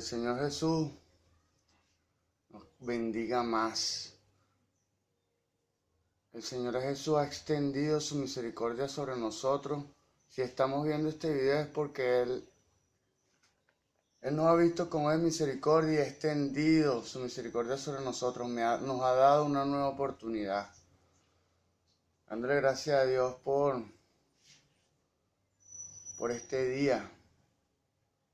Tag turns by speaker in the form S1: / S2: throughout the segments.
S1: Señor Jesús nos bendiga más. El Señor Jesús ha extendido su misericordia sobre nosotros. Si estamos viendo este video es porque Él nos ha visto con Él misericordia y ha extendido su misericordia sobre nosotros. Nos ha dado una nueva oportunidad. Dándole gracias a Dios por este día.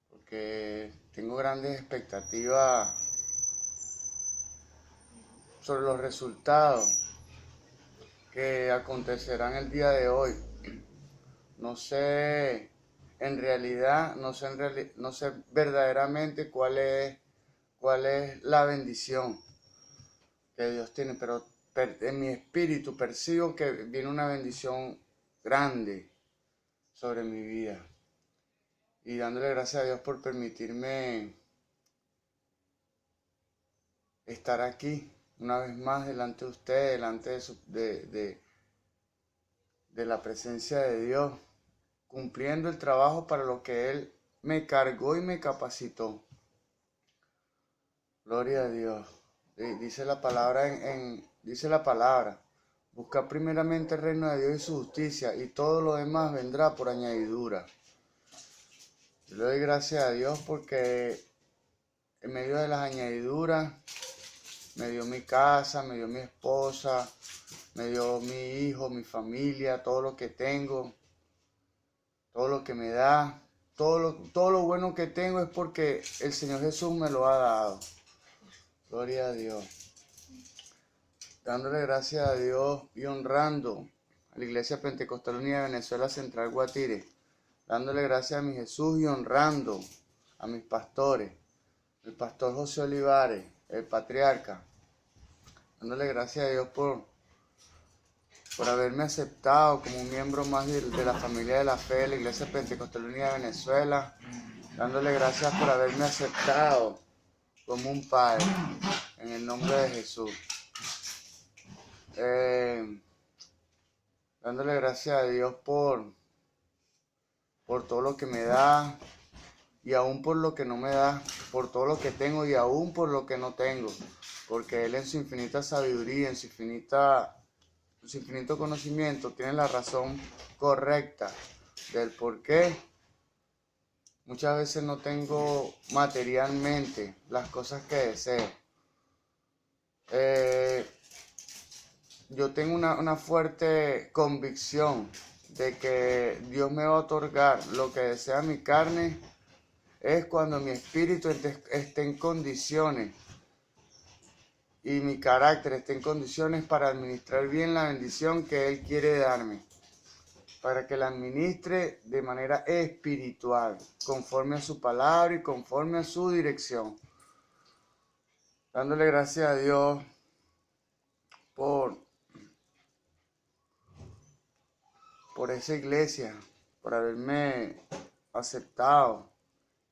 S1: Porque tengo grandes expectativas sobre los resultados que acontecerán el día de hoy. No sé verdaderamente cuál es la bendición que Dios tiene, pero en mi espíritu percibo que viene una bendición grande sobre mi vida. Y dándole gracias a Dios por permitirme estar aquí una vez más delante de usted, delante de la presencia de Dios, cumpliendo el trabajo para lo que Él me cargó y me capacitó. Gloria a Dios. Dice la palabra, busca primeramente el reino de Dios y su justicia, y todo lo demás vendrá por añadidura. Yo le doy gracias a Dios porque en medio de las añadiduras me dio mi casa, me dio mi esposa, me dio mi hijo, mi familia, todo lo que tengo, todo lo que me da, todo lo bueno que tengo es porque el Señor Jesús me lo ha dado. Gloria a Dios. Dándole gracias a Dios y honrando a la Iglesia Pentecostal Unida de Venezuela Central Guatire. Dándole gracias a mi Jesús y honrando a mis pastores, el pastor José Olivares, el patriarca. Dándole gracias a Dios por haberme aceptado como un miembro más de la familia de la fe de la Iglesia Pentecostal Unida de Venezuela. Dándole gracias por haberme aceptado como un padre, en el nombre de Jesús. Dándole gracias a Dios por todo lo que me da y aún por lo que no me da, por todo lo que tengo y aún por lo que no tengo, porque Él en su infinita sabiduría, en su infinito conocimiento tiene la razón correcta del por qué muchas veces no tengo materialmente las cosas que deseo. Yo tengo una fuerte convicción de que Dios me va a otorgar lo que desea mi carne es cuando mi espíritu esté en condiciones y mi carácter esté en condiciones para administrar bien la bendición que Él quiere darme, para que la administre de manera espiritual, conforme a su palabra y conforme a su dirección. Dándole gracias a Dios por esa iglesia, por haberme aceptado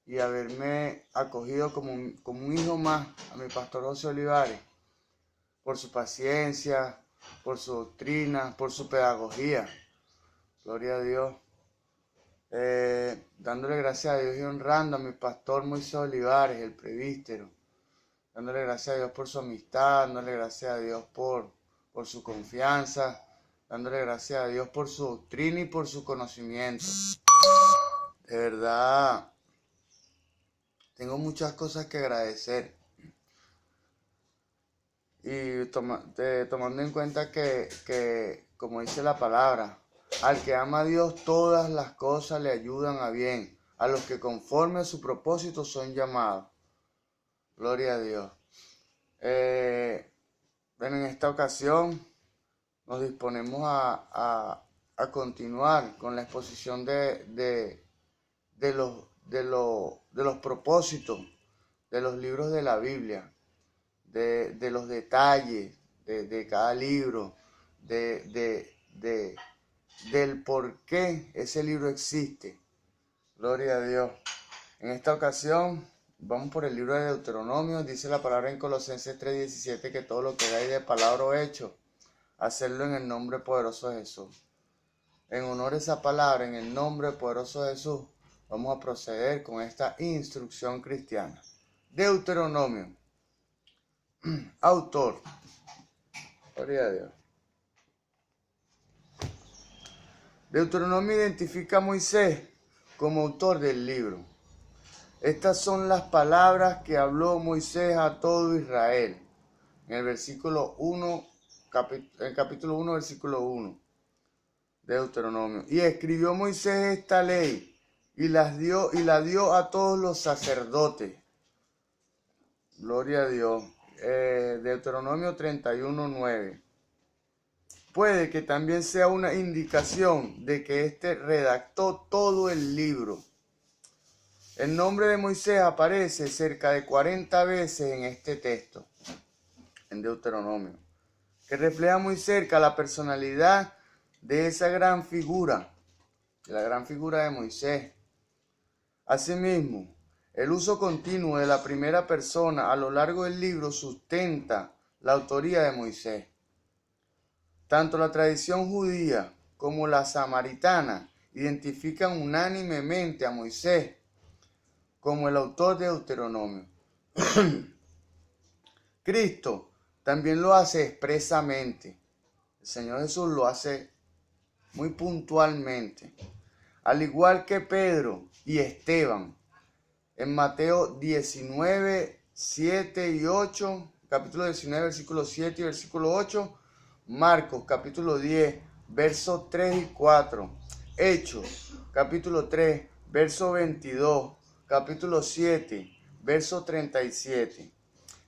S1: y haberme acogido como un hijo más a mi pastor José Olivares, por su paciencia, por su doctrina, por su pedagogía. Gloria a Dios. Dándole gracias a Dios y honrando a mi pastor Moisés Olivares, el presbítero. Dándole gracias a Dios por su amistad, dándole gracias a Dios por su confianza, dándole gracias a Dios por su doctrina y por su conocimiento. De verdad, tengo muchas cosas que agradecer. Y tomando en cuenta que, como dice la palabra, al que ama a Dios todas las cosas le ayudan a bien, a los que conforme a su propósito son llamados. Gloria a Dios. Bueno, en esta ocasión nos disponemos a continuar con la exposición de los propósitos de los libros de la Biblia, de los detalles de cada libro, del por qué ese libro existe. Gloria a Dios. En esta ocasión vamos por el libro de Deuteronomio. Dice la palabra en Colosenses 3:17 que todo lo que hagáis de palabra o hecho, hacerlo en el nombre poderoso de Jesús. En honor a esa palabra, en el nombre poderoso de Jesús, vamos a proceder con esta instrucción cristiana. Deuteronomio. Autor. Gloria a Dios. Deuteronomio identifica a Moisés como autor del libro. Estas son las palabras que habló Moisés a todo Israel. En el versículo 1, en capítulo 1, versículo 1 de Deuteronomio. Y escribió Moisés esta ley y la dio a todos los sacerdotes. Gloria a Dios. Deuteronomio 31, 9. Puede que también sea una indicación de que éste redactó todo el libro. El nombre de Moisés aparece cerca de 40 veces en este texto, en Deuteronomio, que refleja muy cerca la personalidad de esa gran figura, de la gran figura de Moisés. Asimismo, el uso continuo de la primera persona a lo largo del libro sustenta la autoría de Moisés. Tanto la tradición judía como la samaritana identifican unánimemente a Moisés como el autor de Deuteronomio. Cristo también lo hace expresamente. El Señor Jesús lo hace muy puntualmente. Al igual que Pedro y Esteban, en Mateo 19, 7 y 8, capítulo 19, versículo 7 y versículo 8, Marcos, capítulo 10, versos 3 y 4, Hechos, capítulo 3, verso 22, capítulo 7, verso 37.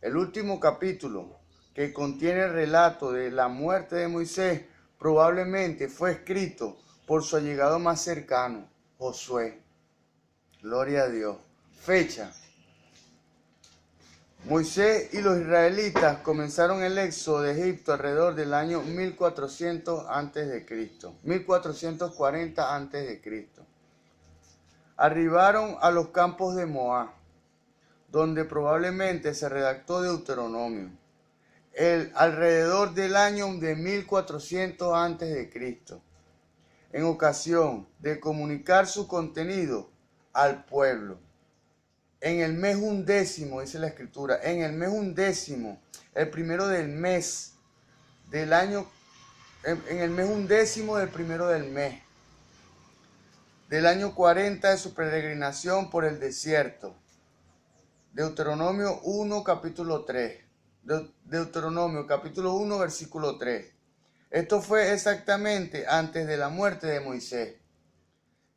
S1: El último capítulo, que contiene el relato de la muerte de Moisés, probablemente fue escrito por su allegado más cercano, Josué. Gloria a Dios. Fecha. Moisés y los israelitas comenzaron el éxodo de Egipto alrededor del año 1400 a.C., 1440 a.C. Arribaron a los campos de Moab, donde probablemente se redactó Deuteronomio, alrededor del año de 1400 a.C., en ocasión de comunicar su contenido al pueblo. En el mes 11, dice la escritura, en el mes 11, el primero del mes del año, en el mes 11 del primero del mes, del año 40 de su peregrinación por el desierto. Deuteronomio 1, capítulo 3. Deuteronomio, capítulo 1, versículo 3. Esto fue exactamente antes de la muerte de Moisés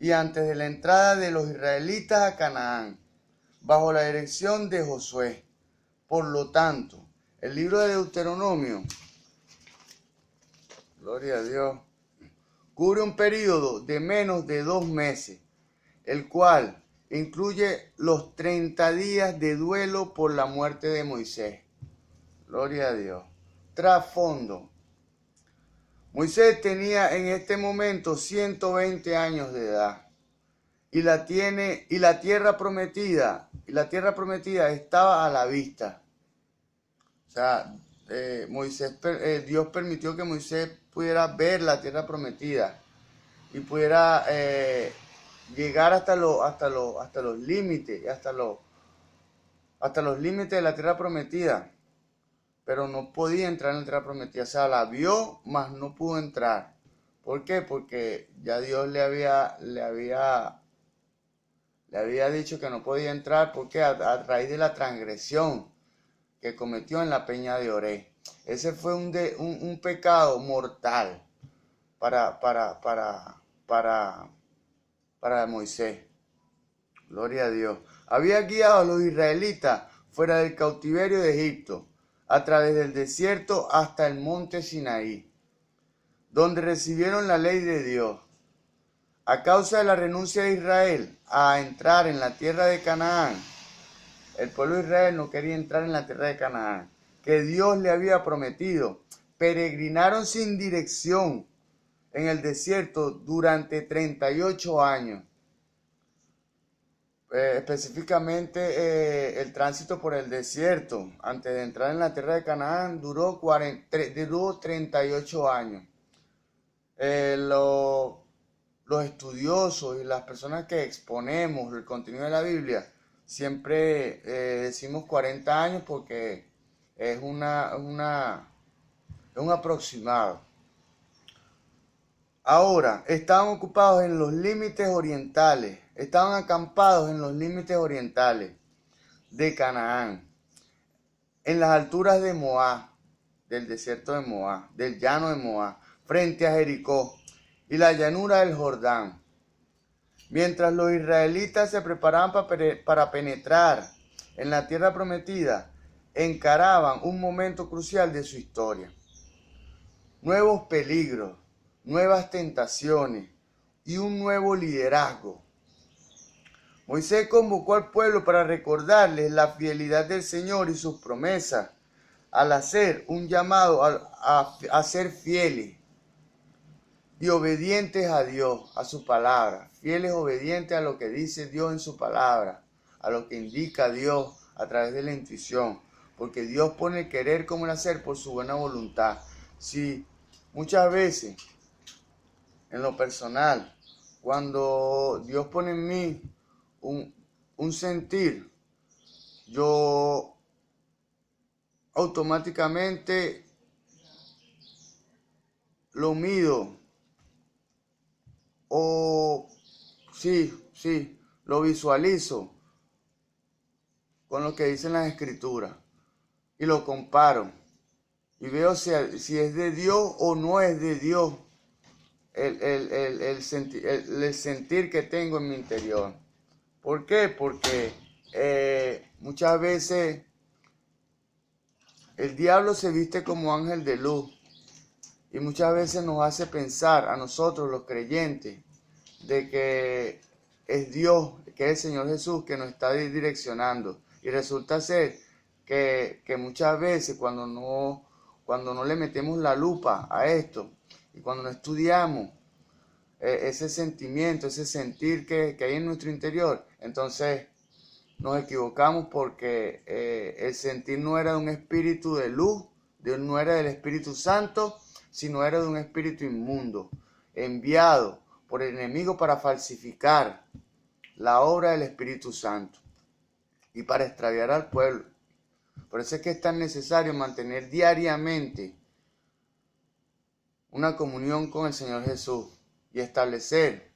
S1: y antes de la entrada de los israelitas a Canaán, bajo la dirección de Josué. Por lo tanto, el libro de Deuteronomio, gloria a Dios, cubre un periodo de menos de 2 meses, el cual incluye los 30 días de duelo por la muerte de Moisés. Gloria a Dios. Trasfondo. Moisés tenía en este momento 120 años de edad. Y la tierra prometida estaba a la vista. O sea, Dios permitió que Moisés pudiera ver la tierra prometida y pudiera llegar hasta los límites, hasta los límites de la tierra prometida. Pero no podía entrar en la tierra prometida. O sea, la vio, mas no pudo entrar. ¿Por qué? Porque ya Dios le había dicho que no podía entrar porque a raíz de la transgresión que cometió en la peña de Oré. Ese fue un pecado mortal para Moisés. Gloria a Dios. Había guiado a los israelitas fuera del cautiverio de Egipto, a través del desierto hasta el monte Sinaí, donde recibieron la ley de Dios. A causa de la renuncia de Israel a entrar en la tierra de Canaán, el pueblo de Israel no quería entrar en la tierra de Canaán, que Dios le había prometido. Peregrinaron sin dirección en el desierto durante 38 años. Específicamente el tránsito por el desierto, antes de entrar en la tierra de Canaán, duró 38 años. Los estudiosos y las personas que exponemos el contenido de la Biblia, siempre decimos 40 años porque es un aproximado. Ahora, estaban ocupados en los límites orientales, estaban acampados en los límites orientales de Canaán, en las alturas de Moab, del desierto de Moab, del llano de Moab, frente a Jericó y la llanura del Jordán. Mientras los israelitas se preparaban para penetrar en la tierra prometida, encaraban un momento crucial de su historia. Nuevos peligros, nuevas tentaciones y un nuevo liderazgo. Moisés convocó al pueblo para recordarles la fidelidad del Señor y sus promesas, al hacer un llamado a ser fieles y obedientes a Dios, a su palabra, fieles, obedientes a lo que dice Dios en su palabra, a lo que indica Dios a través de la intuición, porque Dios pone el querer como el hacer por su buena voluntad. Si muchas veces, en lo personal, cuando Dios pone en mí un sentir, yo automáticamente lo mido, o sí, lo visualizo con lo que dicen las escrituras y lo comparo y veo si es de Dios o no es de Dios el sentir que tengo en mi interior. ¿Por qué? Porque muchas veces el diablo se viste como ángel de luz y muchas veces nos hace pensar a nosotros los creyentes de que es Dios, que es el Señor Jesús que nos está direccionando. Y resulta ser que muchas veces cuando no le metemos la lupa a esto y cuando no estudiamos ese sentimiento, ese sentir que hay en nuestro interior, entonces nos equivocamos porque el sentir no era de un espíritu de luz, no era del Espíritu Santo, sino era de un espíritu inmundo, enviado por el enemigo para falsificar la obra del Espíritu Santo y para extraviar al pueblo. Por eso es que es tan necesario mantener diariamente una comunión con el Señor Jesús y establecer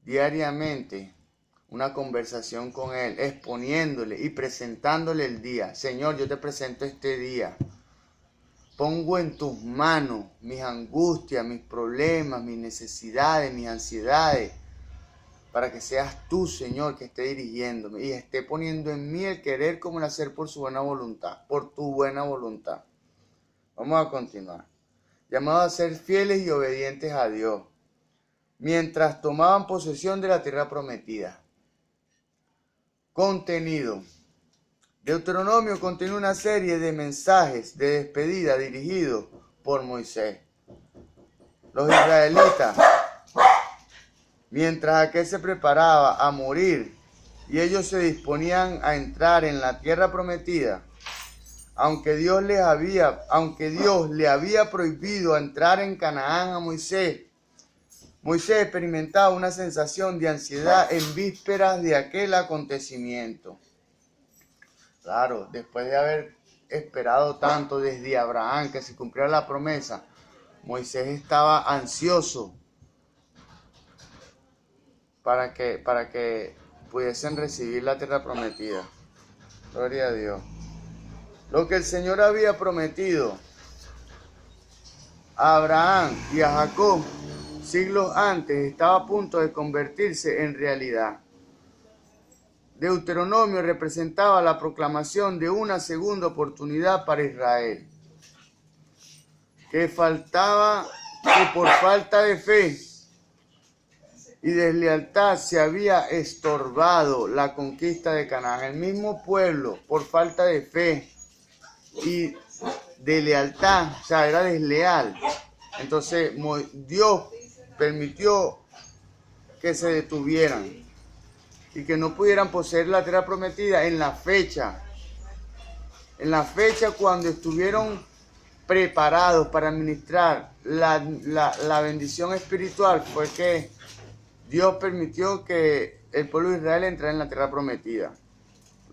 S1: diariamente una conversación con Él, exponiéndole y presentándole el día. Señor, yo te presento este día. Pongo en tus manos mis angustias, mis problemas, mis necesidades, mis ansiedades, para que seas tú, Señor, que esté dirigiéndome y esté poniendo en mí el querer como el hacer por su buena voluntad, por tu buena voluntad. Vamos a continuar. Llamados a ser fieles y obedientes a Dios, mientras tomaban posesión de la tierra prometida. Contenido. Deuteronomio contiene una serie de mensajes de despedida dirigidos por Moisés. Los israelitas, mientras aquel se preparaba a morir y ellos se disponían a entrar en la tierra prometida, aunque Dios le había prohibido entrar en Canaán a Moisés, Moisés experimentaba una sensación de ansiedad en vísperas de aquel acontecimiento. Claro, después de haber esperado tanto desde Abraham que se cumpliera la promesa, Moisés estaba ansioso para que pudiesen recibir la tierra prometida. Gloria a Dios. Lo que el Señor había prometido a Abraham y a Jacob siglos antes estaba a punto de convertirse en realidad. Deuteronomio representaba la proclamación de una segunda oportunidad para Israel, que por falta de fe y deslealtad se había estorbado la conquista de Canaán. El mismo pueblo, por falta de fe y de lealtad, o sea, era desleal. Entonces Dios permitió que se detuvieran y que no pudieran poseer la tierra prometida en la fecha cuando estuvieron preparados para administrar la bendición espiritual. Fue que Dios permitió que el pueblo de Israel entrara en la tierra prometida.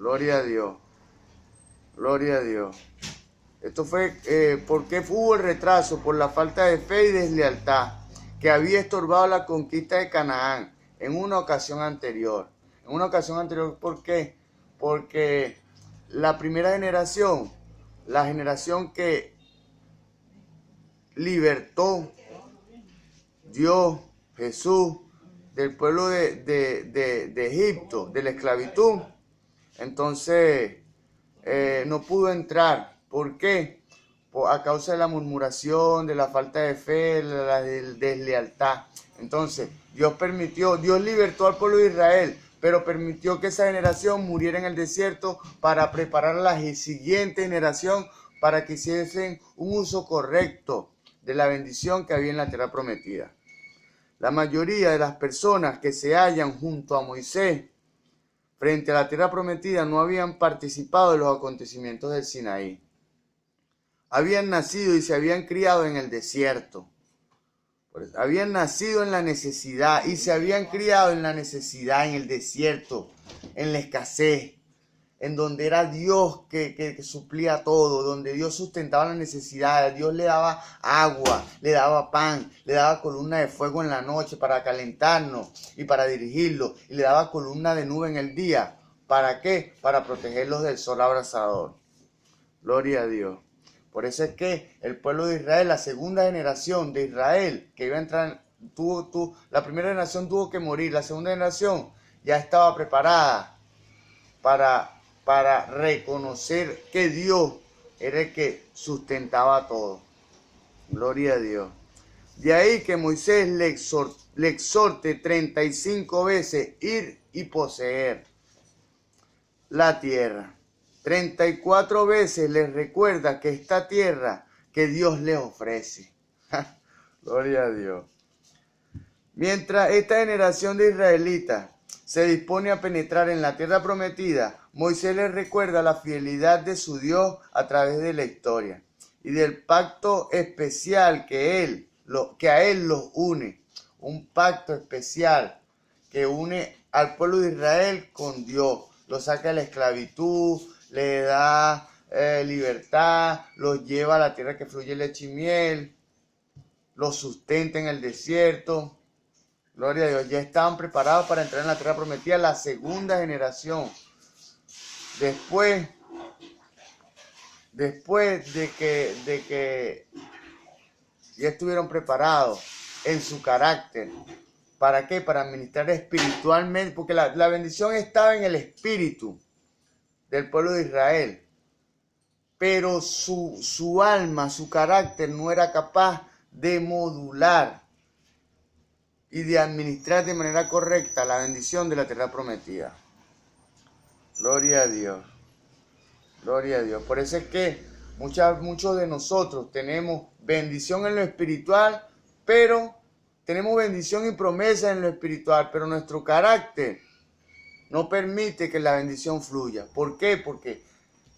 S1: Gloria a Dios. Gloria a Dios. Esto fue, ¿por qué hubo el retraso? Por la falta de fe y deslealtad que había estorbado la conquista de Canaán en una ocasión anterior. En una ocasión anterior, ¿por qué? Porque la primera generación, la generación que libertó Dios, Jesús, del pueblo de Egipto, de la esclavitud, entonces no pudo entrar. ¿Por qué? A causa de la murmuración, de la falta de fe, de la deslealtad. Entonces, Dios libertó al pueblo de Israel, pero permitió que esa generación muriera en el desierto para preparar a la siguiente generación para que hiciesen un uso correcto de la bendición que había en la tierra prometida. La mayoría de las personas que se hallan junto a Moisés frente a la tierra prometida no habían participado de los acontecimientos del Sinaí. Habían nacido y se habían criado en el desierto. Habían nacido en la necesidad y se habían criado en la necesidad, en el desierto, en la escasez, en donde era Dios que suplía todo, donde Dios sustentaba las necesidades. Dios le daba agua, le daba pan, le daba columna de fuego en la noche para calentarnos y para dirigirlo, y le daba columna de nube en el día. ¿Para qué? Para protegerlos del sol abrasador. Gloria a Dios. Por eso es que el pueblo de Israel, la segunda generación de Israel que iba a entrar, la primera generación tuvo que morir, la segunda generación ya estaba preparada para reconocer que Dios era el que sustentaba todo. Gloria a Dios. De ahí que Moisés le exhorte 35 veces ir y poseer la tierra. 34 veces les recuerda que esta tierra que Dios les ofrece. Gloria a Dios. Mientras esta generación de israelitas se dispone a penetrar en la tierra prometida, Moisés les recuerda la fidelidad de su Dios a través de la historia y del pacto especial que a él los une. Un pacto especial que une al pueblo de Israel con Dios. Lo saca de la esclavitud, le da libertad, los lleva a la tierra que fluye leche y miel, los sustenta en el desierto. Gloria a Dios, ya estaban preparados para entrar en la tierra prometida, la segunda generación. Después de que ya estuvieron preparados en su carácter. ¿Para qué? Para administrar espiritualmente, porque la bendición estaba en el espíritu del pueblo de Israel. Pero su alma, su carácter no era capaz de modular y de administrar de manera correcta la bendición de la tierra prometida. Gloria a Dios. Gloria a Dios. Por eso es que muchos de nosotros tenemos bendición en lo espiritual, pero tenemos bendición y promesa en lo espiritual, pero nuestro carácter no permite que la bendición fluya. ¿Por qué? Porque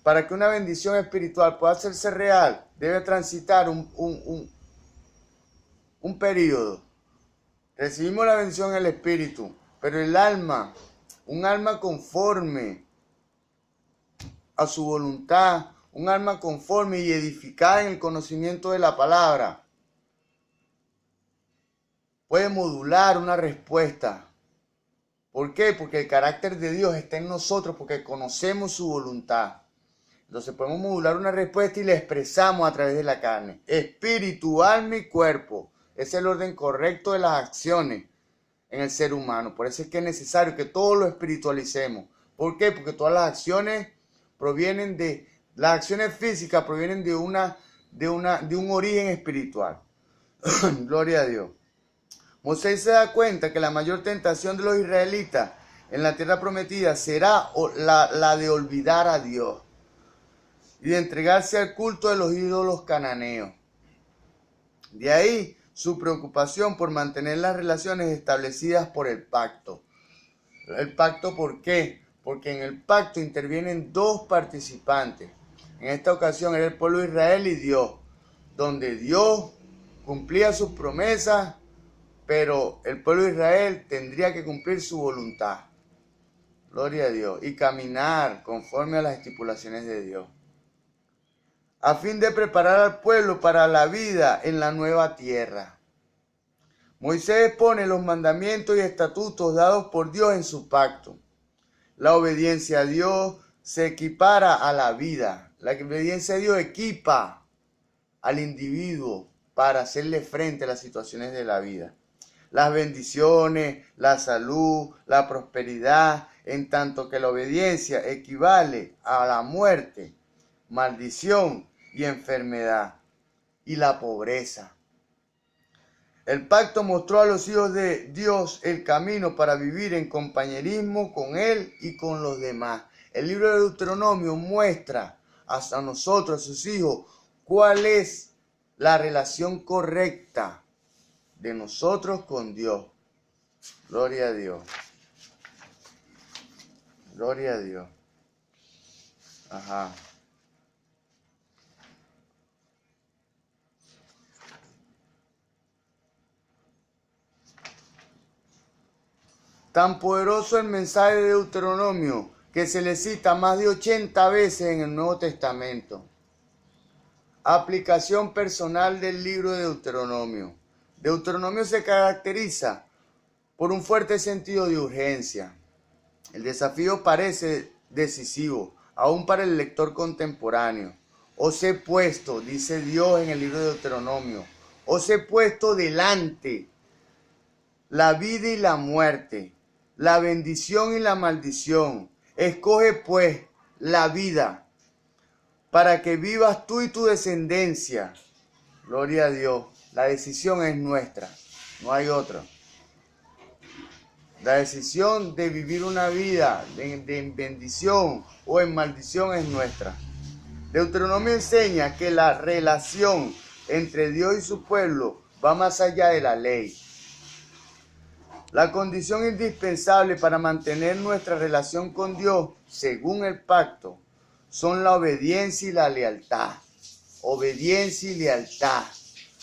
S1: para que una bendición espiritual pueda hacerse real, debe transitar un periodo. Recibimos la bendición en el espíritu, pero el alma, un alma conforme a su voluntad, un alma conforme y edificada en el conocimiento de la palabra, puede modular una respuesta. ¿Por qué? Porque el carácter de Dios está en nosotros, porque conocemos su voluntad. Entonces podemos modular una respuesta y la expresamos a través de la carne. Espíritu, alma y cuerpo. Es el orden correcto de las acciones en el ser humano. Por eso es que es necesario que todo lo espiritualicemos. ¿Por qué? Porque todas las acciones las acciones físicas provienen de un origen espiritual. Gloria a Dios. Moisés se da cuenta que la mayor tentación de los israelitas en la tierra prometida será la de olvidar a Dios y de entregarse al culto de los ídolos cananeos. De ahí su preocupación por mantener las relaciones establecidas por el pacto. ¿El pacto por qué? Porque en el pacto intervienen dos participantes. En esta ocasión era el pueblo de Israel y Dios, donde Dios cumplía sus promesas, pero el pueblo de Israel tendría que cumplir su voluntad. Gloria a Dios. Y caminar conforme a las estipulaciones de Dios, a fin de preparar al pueblo para la vida en la nueva tierra. Moisés expone los mandamientos y estatutos dados por Dios en su pacto. La obediencia a Dios se equipara a la vida. La obediencia a Dios equipa al individuo para hacerle frente a las situaciones de la vida. Las bendiciones, la salud, la prosperidad, en tanto que la obediencia equivale a la muerte, maldición y enfermedad, y la pobreza. El pacto mostró a los hijos de Dios el camino para vivir en compañerismo con Él y con los demás. El libro de Deuteronomio muestra a nosotros, a sus hijos, cuál es la relación correcta de nosotros con Dios. Gloria a Dios. Gloria a Dios. Ajá. Tan poderoso el mensaje de Deuteronomio que se le cita más de 80 veces en el Nuevo Testamento. Aplicación personal del libro de Deuteronomio. Deuteronomio se caracteriza por un fuerte sentido de urgencia. El desafío parece decisivo, aún para el lector contemporáneo. Os he puesto, dice Dios en el libro de Deuteronomio, os he puesto delante la vida y la muerte, la bendición y la maldición. Escoge pues la vida para que vivas tú y tu descendencia. Gloria a Dios. La decisión es nuestra, no hay otra. La decisión de vivir una vida de bendición o en maldición es nuestra. Deuteronomio enseña que la relación entre Dios y su pueblo va más allá de la ley. La condición indispensable para mantener nuestra relación con Dios, según el pacto, son la obediencia y la lealtad. Obediencia y lealtad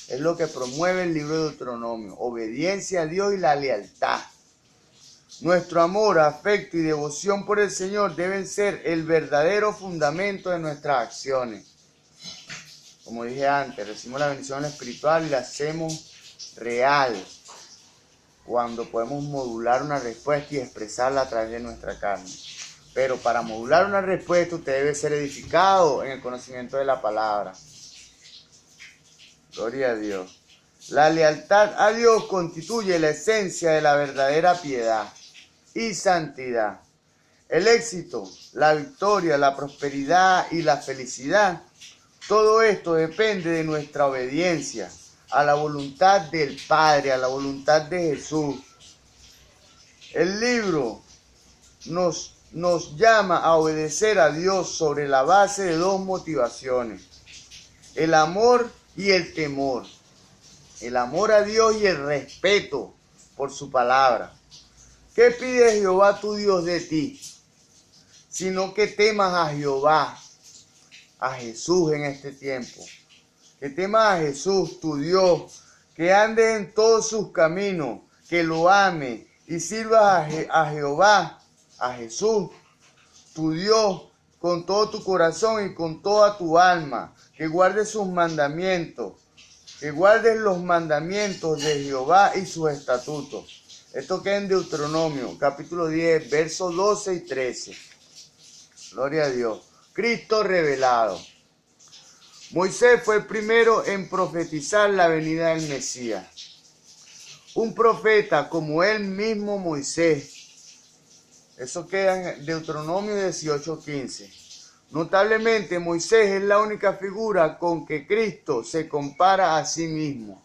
S1: es lo que promueve el libro de Deuteronomio. Obediencia a Dios y la lealtad. Nuestro amor, afecto y devoción por el Señor deben ser el verdadero fundamento de nuestras acciones. Como dije antes, recibimos la bendición espiritual y la hacemos real cuando podemos modular una respuesta y expresarla a través de nuestra carne. Pero para modular una respuesta usted debe ser edificado en el conocimiento de la palabra. Gloria a Dios. La lealtad a Dios constituye la esencia de la verdadera piedad y santidad. El éxito, la victoria, la prosperidad y la felicidad, todo esto depende de nuestra obediencia a la voluntad del Padre, a la voluntad de Jesús. El libro nos llama a obedecer a Dios sobre la base de dos motivaciones: el amor y el temor. El amor a Dios y el respeto por su palabra. ¿Qué pide Jehová tu Dios de ti? Sino que temas a Jehová, a Jesús en este tiempo. Que temas a Jesús, tu Dios, que andes en todos sus caminos, que lo ames y sirvas a Jehová, a Jesús, tu Dios, con todo tu corazón y con toda tu alma, que guardes sus mandamientos, que guardes los mandamientos de Jehová y sus estatutos. Esto queda en Deuteronomio, capítulo 10, versos 12 y 13. Gloria a Dios. Cristo revelado. Moisés fue el primero en profetizar la venida del Mesías. Un profeta como él mismo Moisés. Eso queda en Deuteronomio 18:15. Notablemente, Moisés es la única figura con que Cristo se compara a sí mismo.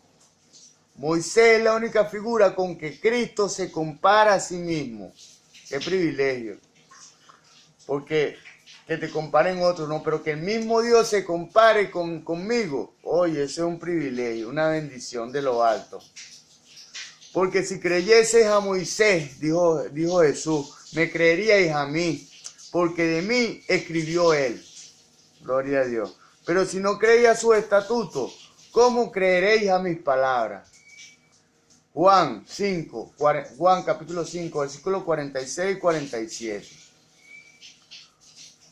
S1: Moisés es la única figura con que Cristo se compara a sí mismo. Qué privilegio. Porque que te comparen otros, no, pero que el mismo Dios se compare conmigo. Oye, ese es un privilegio, una bendición de lo alto. Porque si creyeses a Moisés, dijo Jesús, me creeríais a mí, porque de mí escribió él. Gloria a Dios. Pero si no creéis a sus estatutos, ¿cómo creeréis a mis palabras? Juan capítulo 5, versículo 46 y 47.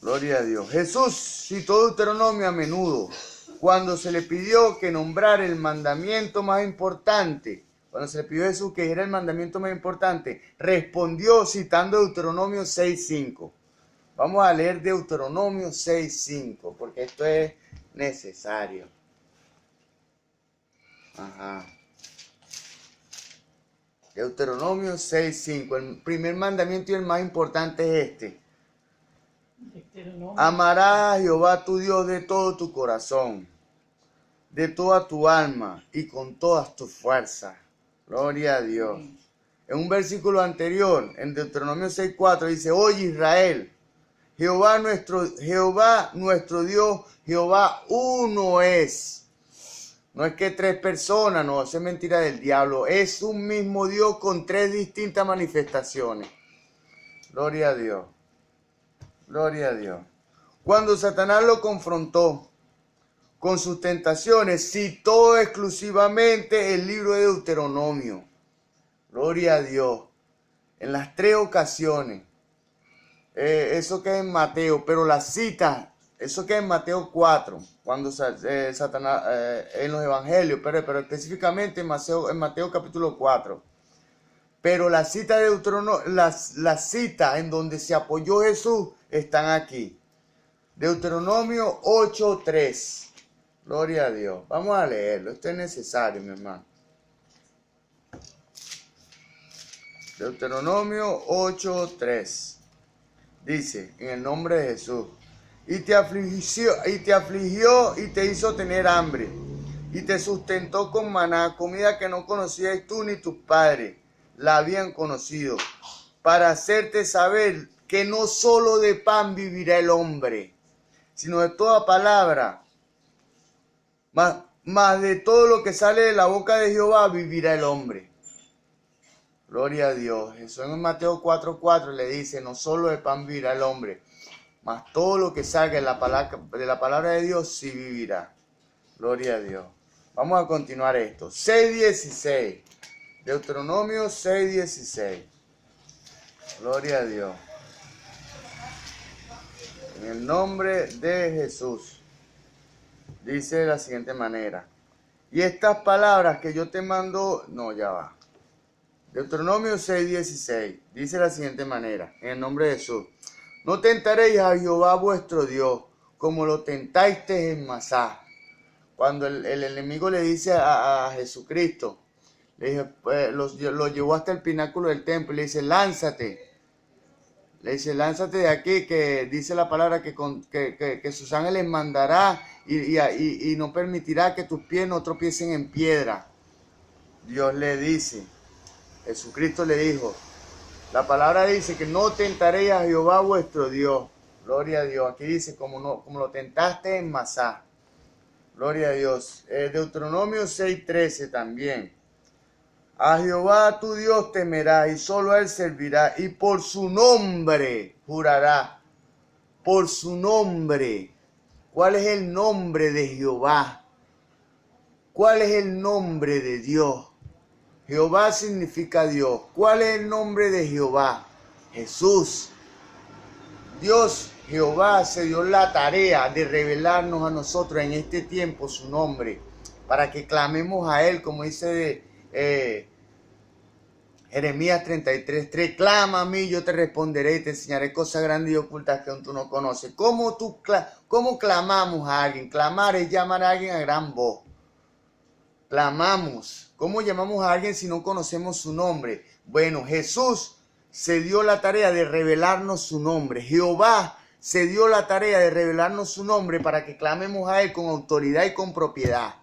S1: Gloria a Dios. Jesús citó Deuteronomio a menudo cuando se le pidió que nombrara el mandamiento más importante. Cuando se le pidió a Jesús que era el mandamiento más importante, respondió citando Deuteronomio 6:5. Vamos a leer Deuteronomio 6:5 porque esto es necesario. Deuteronomio 6:5. El primer mandamiento y el más importante es este. Amarás a Jehová tu Dios de todo tu corazón, de toda tu alma y con todas tus fuerzas. Gloria a Dios. En un versículo anterior, en Deuteronomio 6:4, dice: Oye Israel, Jehová nuestro Dios, Jehová uno es. No es que tres personas, no, eso es mentira del diablo. Es un mismo Dios con tres distintas manifestaciones. Gloria a Dios. Gloria a Dios. Cuando Satanás lo confrontó con sus tentaciones, citó exclusivamente el libro de Deuteronomio. Gloria a Dios. En las tres ocasiones. Eso queda en Mateo, pero la cita, eso queda en Mateo 4, cuando Satanás, en los evangelios, pero específicamente en Mateo capítulo 4. Pero la cita de Deuteronomio, la cita en donde se apoyó Jesús, están aquí. Deuteronomio 8:3. Gloria a Dios. Vamos a leerlo. Esto es necesario, mi hermano. Deuteronomio 8:3. Dice, en el nombre de Jesús: y te afligió y te hizo tener hambre, y te sustentó con maná, comida que no conocías tú ni tus padres la habían conocido, para hacerte saber que no solo de pan vivirá el hombre, sino de toda palabra, más de todo lo que sale de la boca de Jehová vivirá el hombre. Gloria a Dios. Jesús en Mateo 4:4 le dice: no solo de pan vivirá el hombre, mas todo lo que salga de la palabra de Dios sí vivirá. Gloria a Dios. Vamos a continuar esto. 6:16. Deuteronomio 6:16. Gloria a Dios. En el nombre de Jesús. Dice de la siguiente manera: y estas palabras que yo te mando, no, ya va. Deuteronomio 6:16. Dice de la siguiente manera, en el nombre de Jesús: no tentaréis a Jehová vuestro Dios, como lo tentaste en Masá. Cuando el enemigo le dice a Jesucristo, le dice, lo llevó hasta el pináculo del templo y le dice: lánzate. Le dice: lánzate de aquí, que dice la palabra que sus ángeles mandará y no permitirá que tus pies no tropiecen en piedra. Dios le dice, Jesucristo le dijo, la palabra dice que no tentaréis a Jehová vuestro Dios. Gloria a Dios. Aquí dice como lo tentaste en Masá. Gloria a Dios. Deuteronomio 6:13 también. A Jehová tu Dios temerás y solo a él servirás, y por su nombre jurará. Por su nombre. ¿Cuál es el nombre de Jehová? ¿Cuál es el nombre de Dios? Jehová significa Dios. ¿Cuál es el nombre de Jehová? Jesús. Dios, Jehová, se dio la tarea de revelarnos a nosotros en este tiempo su nombre, para que clamemos a él, como dice Jeremías 33:3. Clama a mí, yo te responderé y te enseñaré cosas grandes y ocultas que aún tú no conoces. ¿Cómo clamamos a alguien? Clamar es llamar a alguien a gran voz. Clamamos. ¿Cómo llamamos a alguien si no conocemos su nombre? Bueno, Jesús se dio la tarea de revelarnos su nombre. Jehová se dio la tarea de revelarnos su nombre para que clamemos a él con autoridad y con propiedad.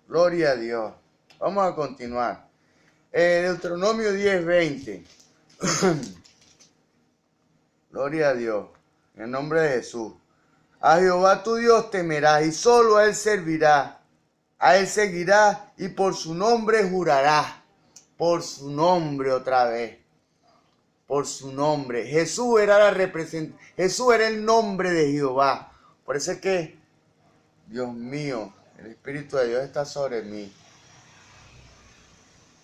S1: Gloria a Dios. Vamos a continuar. Deuteronomio 10:20. Gloria a Dios. En el nombre de Jesús. A Jehová tu Dios temerás y solo a él servirás. A él seguirá y por su nombre jurará. Por su nombre otra vez. Por su nombre. Jesús era Jesús era el nombre de Jehová. Por eso es que, Dios mío, el Espíritu de Dios está sobre mí.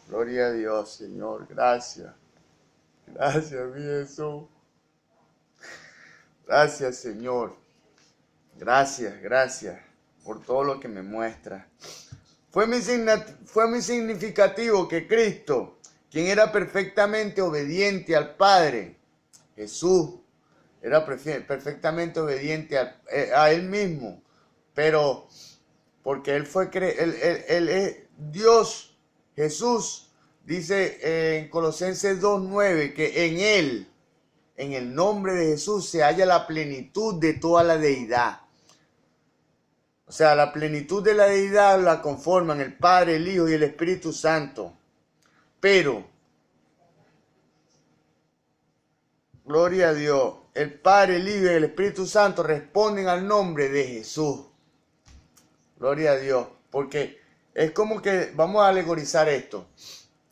S1: Gloria a Dios, Señor. Gracias. Gracias, mi Jesús. Gracias, Señor. Gracias por todo lo que me muestra. Fue muy significativo que Cristo, quien era perfectamente obediente al Padre, Jesús, era perfectamente obediente a Él mismo, pero porque Él él es Dios, Jesús, dice en Colosenses 2:9 que en Él, en el nombre de Jesús, se halla la plenitud de toda la deidad. O sea, la plenitud de la deidad la conforman el Padre, el Hijo y el Espíritu Santo. Pero, gloria a Dios, el Padre, el Hijo y el Espíritu Santo responden al nombre de Jesús. Gloria a Dios. Porque es como que, vamos a alegorizar esto.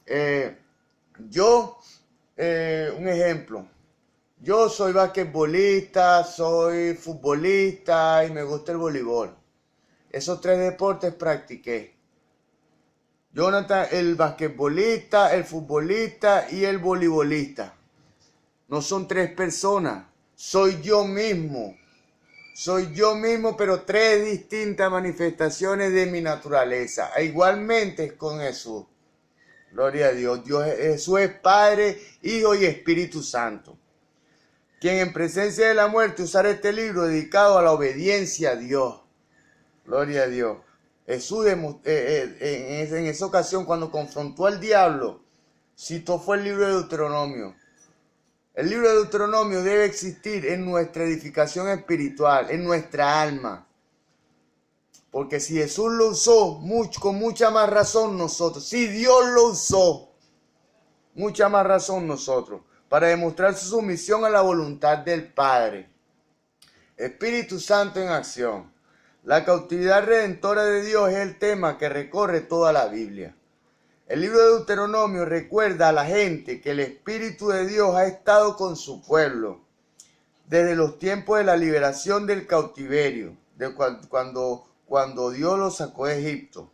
S1: Un ejemplo. Yo soy basquetbolista, soy futbolista y me gusta el voleibol. Esos 3 deportes practiqué. Jonathan, el basquetbolista, el futbolista y el voleibolista. No son 3 personas. Soy yo mismo. Soy yo mismo, pero 3 distintas manifestaciones de mi naturaleza. E igualmente es con Jesús. Gloria a Dios. Jesús es Padre, Hijo y Espíritu Santo. Quien en presencia de la muerte usara este libro dedicado a la obediencia a Dios. Gloria a Dios. Jesús en esa ocasión cuando confrontó al diablo, fue el libro de Deuteronomio. El libro de Deuteronomio debe existir en nuestra edificación espiritual, en nuestra alma. Porque si Jesús lo usó con mucha más razón nosotros, si Dios lo usó, mucha más razón nosotros, para demostrar su sumisión a la voluntad del Padre. Espíritu Santo en acción. La cautividad redentora de Dios es el tema que recorre toda la Biblia. El libro de Deuteronomio recuerda a la gente que el Espíritu de Dios ha estado con su pueblo desde los tiempos de la liberación del cautiverio, cuando Dios los sacó de Egipto,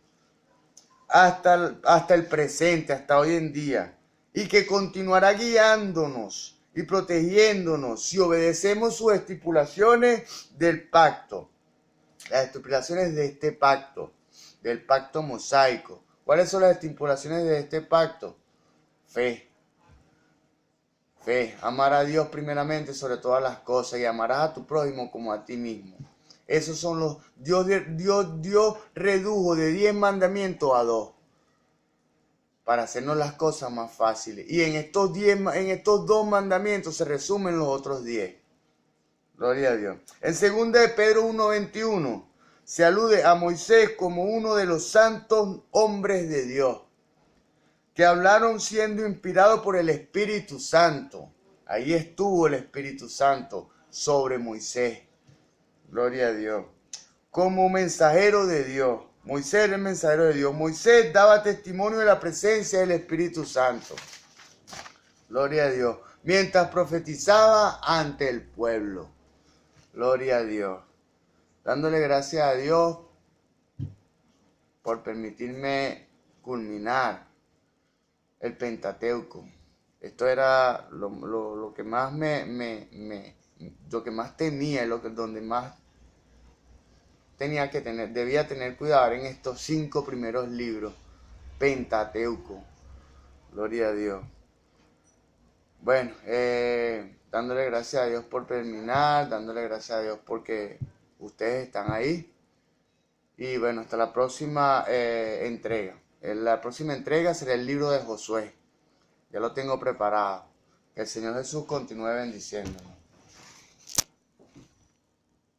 S1: hasta el presente, hasta hoy en día, y que continuará guiándonos y protegiéndonos si obedecemos sus estipulaciones del pacto. Las estipulaciones de este pacto, del pacto mosaico. ¿Cuáles son las estipulaciones de este pacto? Fe. Amar a Dios primeramente sobre todas las cosas y amarás a tu prójimo como a ti mismo. Esos son los... Dios redujo de 10 mandamientos a 2 para hacernos las cosas más fáciles. Y en estos 2 mandamientos se resumen los otros 10. Gloria a Dios. En 2 de Pedro 1:21 se alude a Moisés como uno de los santos hombres de Dios que hablaron siendo inspirados por el Espíritu Santo. Ahí estuvo el Espíritu Santo sobre Moisés. Gloria a Dios. Como mensajero de Dios. Moisés era el mensajero de Dios. Moisés daba testimonio de la presencia del Espíritu Santo. Gloria a Dios. Mientras profetizaba ante el pueblo. Gloria a Dios. Dándole gracias a Dios por permitirme culminar el Pentateuco. Esto era lo que más lo que más temía, donde más debía tener cuidado en estos 5 primeros libros. Pentateuco. Gloria a Dios. Bueno, dándole gracias a Dios por terminar, dándole gracias a Dios porque ustedes están ahí. Y bueno, hasta la próxima entrega. La próxima entrega será el libro de Josué. Ya lo tengo preparado. Que el Señor Jesús continúe bendiciéndonos.